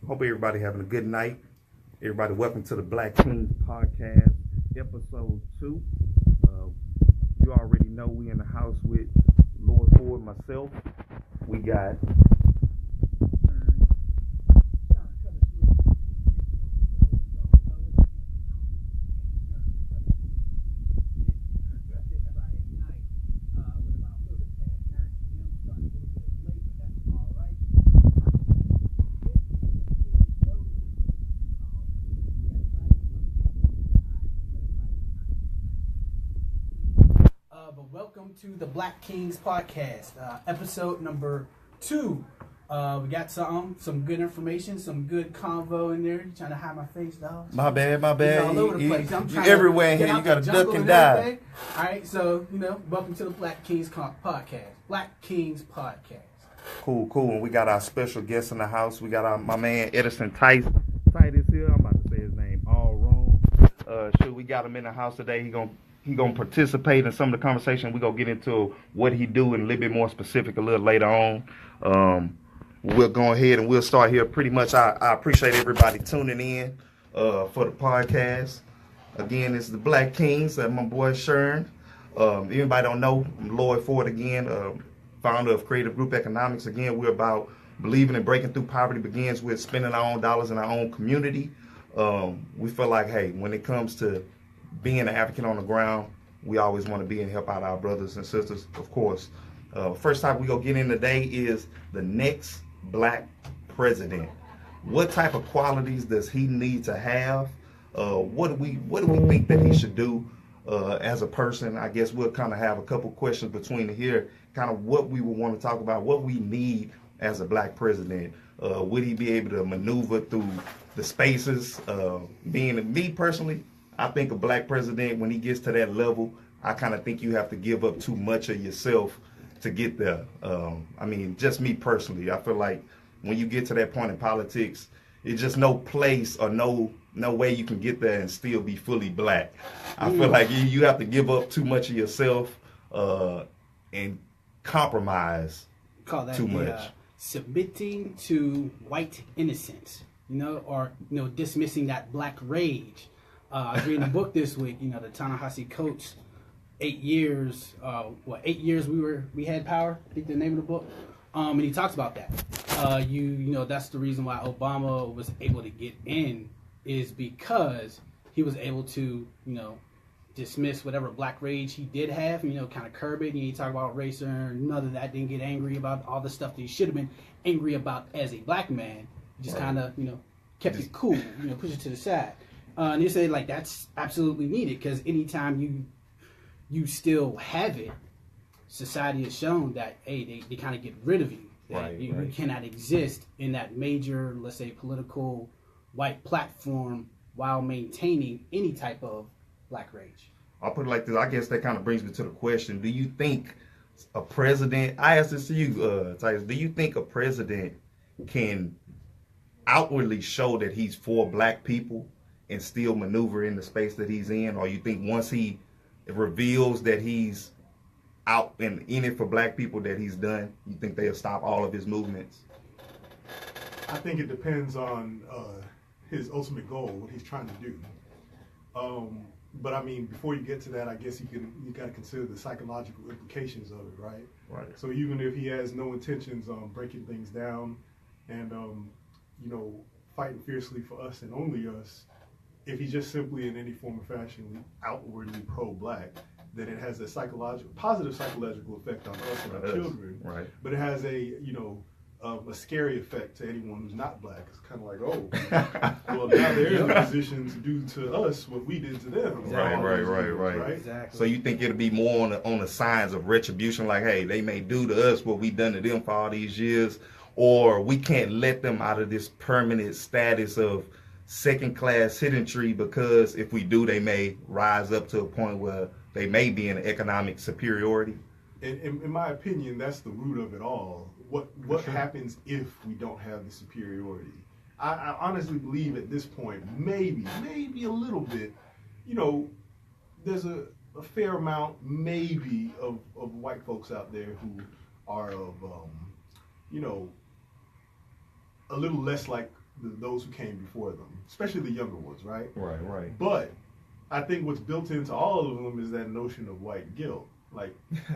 Hope everybody having a good night. Everybody, welcome to the Black Kings Podcast, episode 2. You already know we in the house with Lloyd, myself. We got welcome to the Black Kings Podcast, episode number 2. We got some good information, some good convo in there. You trying to hide my face, dog? my bad. All over the place. You everywhere here. You got to duck and dive. All right, so welcome to the Black Kings Podcast. Black Kings Podcast. Cool. And we got our special guest in the house. We got my man Edison Titus here. I'm about to say his name all wrong. We got him in the house today. He gonna participate in some of the conversation. We're gonna get into what he do and a little bit more specific a little later on. We'll go ahead and we'll start here. Pretty much, I appreciate everybody tuning in for the podcast. Again, it's the Black Kings and my boy Shern. Anybody don't know, I'm Lloyd Ford again, founder of Creative Group Economics. Again, we're about believing and breaking through poverty begins with spending our own dollars in our own community. We feel like, hey, when it comes to being an African on the ground, we always want to be and help out our brothers and sisters, of course. First topic we gonna get in today is the next black president. What type of qualities does he need to have? What do we think that he should do as a person? I guess we'll kind of have a couple questions between here, kind of what we would want to talk about, what we need as a black president. Would he be able to maneuver through the spaces? Being me personally, I think a black president, when he gets to that level, I kind of think you have to give up too much of yourself to get there. Just me personally, I feel like when you get to that point in politics, it's just no place or no way you can get there and still be fully black. I feel like you have to give up too much of yourself and compromise Call that too much. Submitting to white innocence, or dismissing that black rage. I was reading a book this week, the Ta-Nehisi Coates, 8 years, 8 years we had power, I think the name of the book. And he talks about that. That's the reason why Obama was able to get in, is because he was able to, dismiss whatever black rage he did have, kind of curb it. And he talked about racer, none of that, didn't get angry about all the stuff that he should have been angry about as a black man. Just kind of, kept it cool, push it to the side. And they say that's absolutely needed, because anytime you still have it, society has shown that they kind of get rid of you. That you cannot exist in that major, let's say, political white platform while maintaining any type of black rage. I'll put it like this. I guess that kind of brings me to the question: do you think a president? I asked this to you, Titus. Do you think a president can outwardly show that he's for black people and still maneuver in the space that he's in? Or you think once he reveals that he's out and in it for black people, that he's done, you think they'll stop all of his movements? I think it depends on his ultimate goal, what he's trying to do. But before you get to that, I guess you got to consider the psychological implications of it, right? Right. So even if he has no intentions on breaking things down and fighting fiercely for us and only us, if he's just simply in any form or fashion outwardly pro-black, then it has a positive psychological effect on us and our children. Right. But it has a scary effect to anyone who's not black. It's kind of like, well, now they're in a position to do to us what we did to them. Right. Right. Exactly. So you think it'll be more on the signs of retribution, like, hey, they may do to us what we done to them for all these years, or we can't let them out of this permanent status of second-class citizenry, because if we do, they may rise up to a point where they may be in economic superiority. In my opinion, that's the root of it all. What happens if we don't have the superiority? I honestly believe at this point, maybe a little bit, there's a fair amount, maybe, of white folks out there who are of, a little less like those who came before them, especially the younger ones, right? Right. But I think what's built into all of them is that notion of white guilt. Like,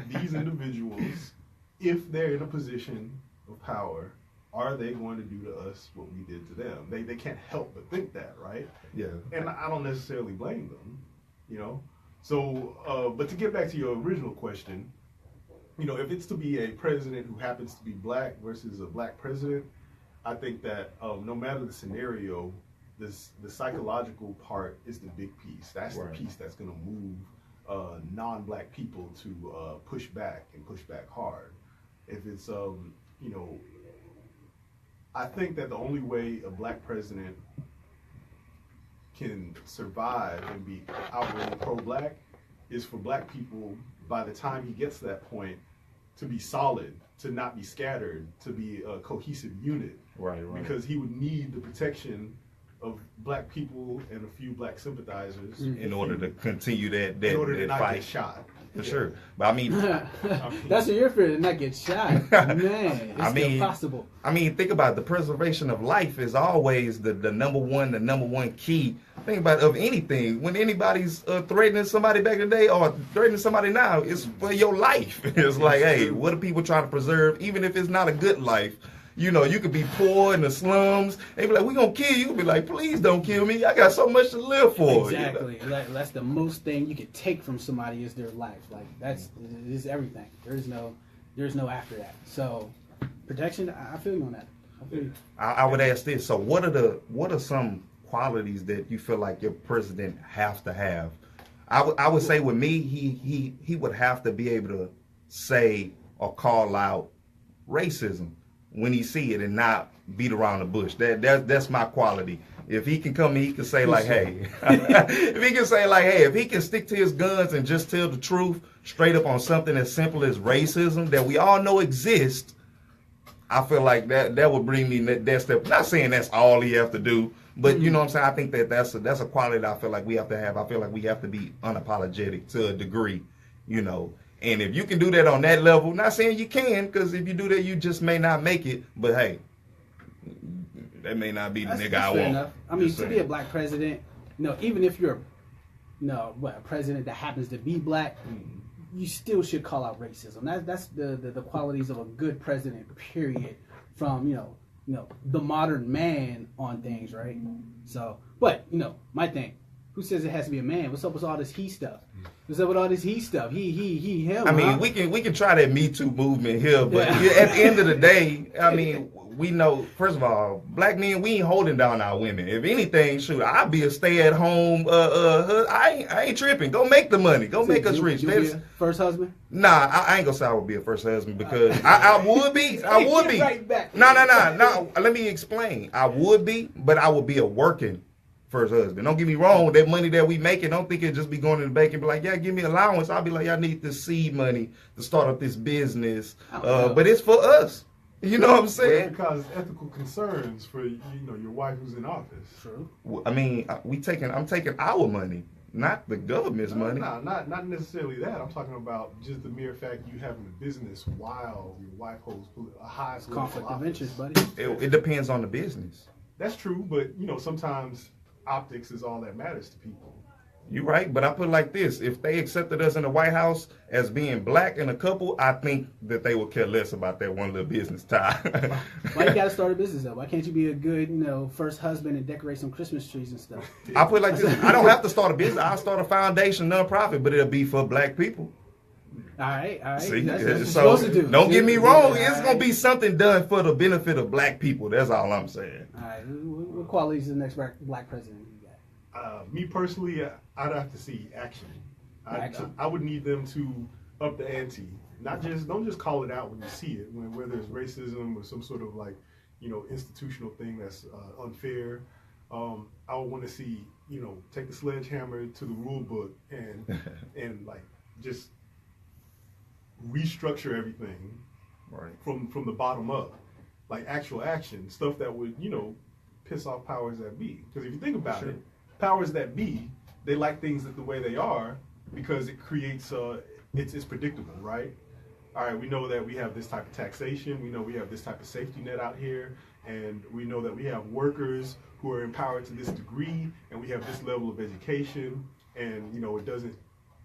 these individuals, if they're in a position of power, are they going to do to us what we did to them? They can't help but think that, right? Yeah. And I don't necessarily blame them, you know? So, but to get back to your original question, you know, if it's to be a president who happens to be black versus a black president, I think that no matter the scenario, the psychological part is the big piece. That's the piece that's going to move non-black people to push back and push back hard. If it's, you know, I think that the only way a black president can survive and be outwardly pro-black is for black people, by the time he gets to that point, to be solid, to not be scattered, to be a cohesive unit. Right. Because he would need the protection of black people and a few black sympathizers in order to continue that in order to not fight. get shot. For sure. But I mean, that's what you're fearing, to not get shot. Man, it's still possible. I mean, think about it. The preservation of life is always the number one key. Think about it, of anything. When anybody's threatening somebody back in the day or threatening somebody now, it's for your life. It's like, hey, what are people trying to preserve? Even if it's not a good life. You know, you could be poor in the slums. They be like, "We gonna kill you." You be like, "Please don't kill me. I got so much to live for." Exactly. You know? That's the most thing you could take from somebody is their life. Like that's is everything. There's no after that. So protection. I feel you on that. I would ask this. So what are some qualities that you feel like your president has to have? I would say with me, he would have to be able to say or call out racism when he see it and not beat around the bush. That's my quality. If he can come and he can say like, hey, if he can stick to his guns and just tell the truth straight up on something as simple as racism that we all know exists, I feel like that would bring me that step. Not saying that's all he have to do, but you know what I'm saying? I think that's a quality that I feel like we have to have. I feel like we have to be unapologetic to a degree, you know. And if you can do that on that level, not saying you can, because if you do that, you just may not make it. But hey, that may not be the nigga I want. Enough. I mean, to be a black president, you know, even if you're a president that happens to be black, you still should call out racism. That's the qualities of a good president, period, from, you know, the modern man on things, right? So, but, you know, my thing, who says it has to be a man? What's up with all this he stuff? What's up with all this he stuff? He, him. I mean, we can try that Me Too movement here, but at the end of the day, I mean, we know, first of all, black men, we ain't holding down our women. If anything, shoot, I'll be a stay-at-home. I ain't tripping. Go make the money. Go make us rich. You be a first husband? Nah, I ain't gonna say I would be a first husband because I would be. I would be. Right back. No. Let me explain. I would be, but I would be a working first husband. Don't get me wrong. That money that we making, don't think it just be going to the bank and be like, yeah, give me allowance. I'll be like, I need this seed money to start up this business. But it's for us. You know what I'm saying? Well, because ethical concerns for your wife who's in office. True. I mean, I'm taking our money, not the government's money. No, not necessarily that. I'm talking about just the mere fact you having a business while your wife holds a high conflict of interest, buddy. It depends on the business. That's true, but sometimes optics is all that matters to people. You're right, but I put it like this. If they accepted us in the White House as being black and a couple, I think that they would care less about that one little business tie. Why you gotta start a business though? Why can't you be a good, first husband and decorate some Christmas trees and stuff? I put it like this. I don't have to start a business. I'll start a foundation, nonprofit, but it'll be for black people. All right. See, that's what you're so supposed to do. Don't get me wrong. It's going to be something done for the benefit of black people. That's all I'm saying. All right. What qualities is the next black president you got? Me personally, I'd have to see action. I would need them to up the ante. Don't just call it out when you see it. Whether it's racism or some sort of institutional thing that's unfair. I would want to see take the sledgehammer to the rule book and just restructure everything right from the bottom up, like actual action, stuff that would piss off powers that be. Because if you think about it, powers that be, they like things the way they are because it creates it's predictable, right? all right, we know that we have this type of taxation, we know we have this type of safety net out here, and we know that we have workers who are empowered to this degree, and we have this level of education, and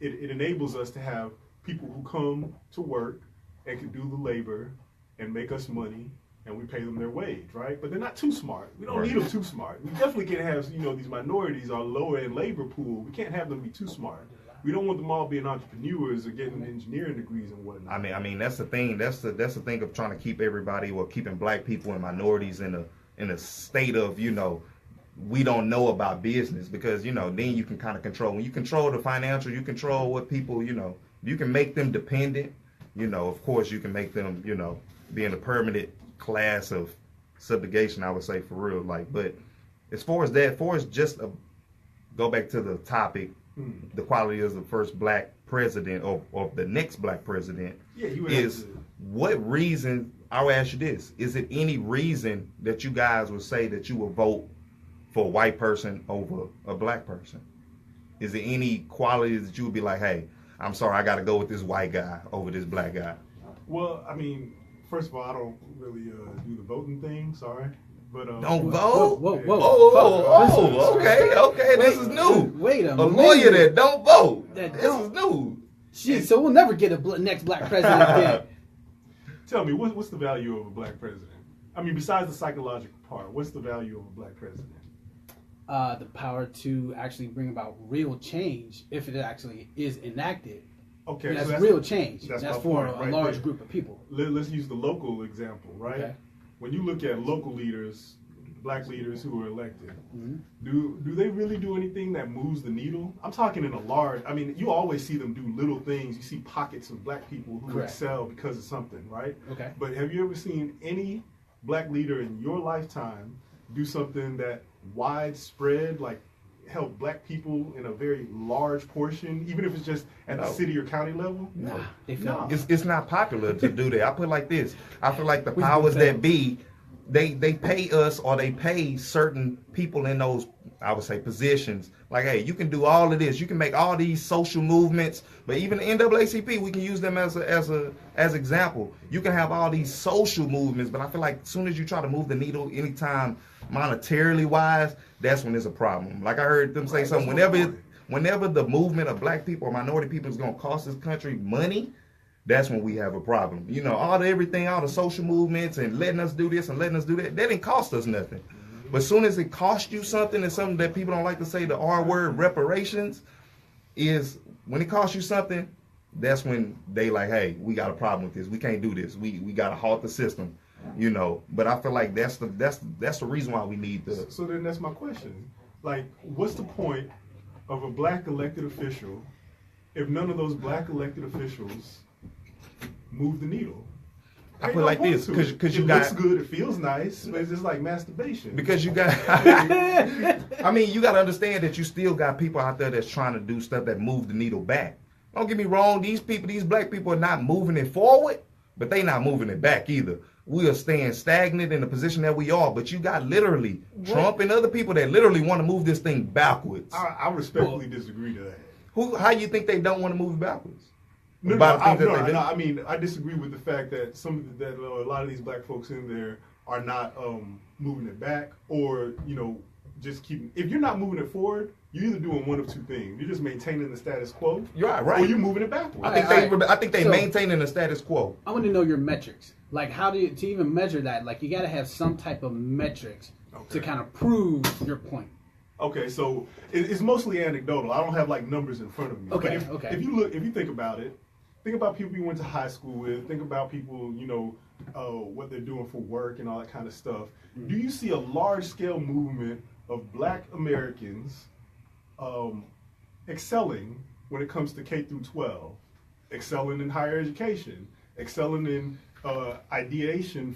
it enables us to have people who come to work and can do the labor and make us money, and we pay them their wage, right? But they're not too smart. We don't need them too smart. We definitely can't have, these minorities, our lower end labor pool. We can't have them be too smart. We don't want them all being entrepreneurs or getting engineering degrees and whatnot. I mean that's the thing. That's the thing of trying to keep everybody, or keeping black people and minorities in a state of, we don't know about business, because then you can kind of control. When you control the financial, you control what people, you can make them dependent. Of course you can make them, be in a permanent class of subjugation, I would say, for real. But as far as just go back to the topic, the quality of the first black president, or the next black president, what reason, I'll ask you this, is it any reason that you guys would say that you would vote for a white person over a black person? Is there any qualities that you would be like, hey, I'm sorry, I got to go with this white guy over this black guy? Well, I mean, first of all, I don't really do the voting thing, sorry. But don't vote? Whoa. Okay, this is new. Wait a minute. A lawyer that don't vote. This is new. Shit, so we'll never get a next black president again. Tell me, what's the value of a black president? I mean, besides the psychological part, what's the value of a black president? The power to actually bring about real change, if it actually is enacted. Okay, and that's, so that's real change. That's for point, a large group of people. Let's use the local example, right? Okay. When you look at local leaders, black leaders who are elected, do they really do anything that moves the needle? I'm talking in a large, I mean, you always see them do little things. You see pockets of black people who excel because of something, right? Okay. But have you ever seen any black leader in your lifetime do something that widespread, like help black people in a very large portion, even if it's just at the city or county level? No. It's not popular to do that. I put it like this. I feel like the powers that be, they pay us, or they pay certain people in those, I would say, positions. Like, hey, you can do all of this. You can make all these social movements, but even the NAACP, we can use them as example. You can have all these social movements, but I feel like as soon as you try to move the needle anytime monetarily wise, that's when there's a problem. Like I heard them say something, whenever the movement of black people or minority people is going to cost this country money, that's when we have a problem. All the social movements and letting us do this and letting us do that didn't cost us nothing. But as soon as it costs you something, and something that people don't like to say, the R word, reparations, is when it costs you something, that's when they like, hey, we got a problem with this. We can't do this. We got to halt the system. But I feel like that's the reason why we need the. So then that's my question. Like, what's the point of a black elected official if none of those black elected officials move the needle? I put it like this, because you got. It looks good, it feels nice, but it's just like masturbation. Because you got. I mean, you got to understand that you still got people out there that's trying to do stuff that move the needle back. Don't get me wrong, these black people are not moving it forward, but they not moving it back either. We are staying stagnant in the position that we are, but you got literally Trump and other people that literally want to move this thing backwards. I respectfully disagree to that. How you think they don't want to move it backwards? I mean, I disagree with the fact that a lot of these black folks in there are not moving it back, or just keeping. If you're not moving it forward, you're either doing one of two things. You're just maintaining the status quo, right? Or you're moving it backwards. I think they maintaining the status quo. I want to know your metrics. Like, how do you to even measure that? Like, you got to have some type of metrics to kind of prove your point. Okay, so it's mostly anecdotal. I don't have like numbers in front of me. Okay, If you think about it, think about people you went to high school with. Think about people, what they're doing for work and all that kind of stuff. Mm-hmm. Do you see a large-scale movement of black Americans excelling when it comes to K through 12, excelling in higher education, excelling in ideation